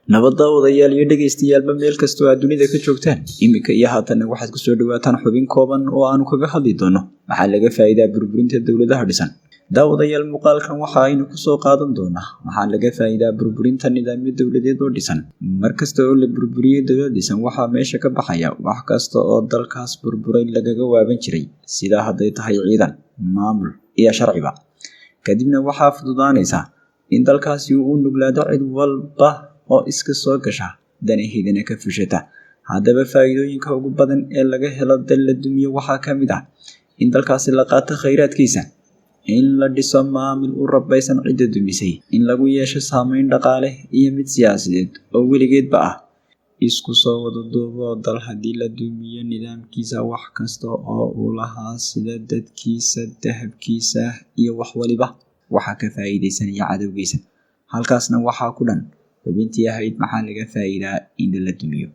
nabadda wadayaal iyo dhageystayaal meel kasta oo dunida ka joogtaan imika iyo haatan waxaad ku soo dhawaataan xubin kooban oo aanu kaga hadli doono maxaa laga faa'iidaa burburinta dawladaha dhisan. daawadayaal muuqaalkan waxa aynu ku soo qaadan doonaa maxaa laga faa'iidaa burburinta nidaamyo dawladeed oo dhisan. markasta oo la burburiyo dawlad dhisan waxaa meesha ka baxaya wax kasta oo dalkaas burburay lagaga waaban jiray, sida hadday tahay ciidan, maamul iyo sharciba. kadibna waxaa fududaanaysa in dalkaasi uu nuglaado cid walba oo iska soo gasha danaheedana ka fushata. haddaba faa'iidooyinka ugu badan ee laga helo dal la dumiyo waxaa ka mid ah in dalkaasi la qaato khayraadkiisa, in la dhiso maamul u rabaysan cidda dumisay, in lagu yeesho saameyn dhaqaale iyo mid siyaasadeed oo weligeedba ah. isku soo wada duubo dal haddii la dumiyo nidaamkiisa, wax kasta oo uu lahaa sida dadkiisa, dahabkiisa iyo wax waliba waxaa ka faa'iidaysanaya cadowgiisa. halkaasna waxaa ku dhan xubintii ahayd maxaa laga faa'iidaa in la dumiyo.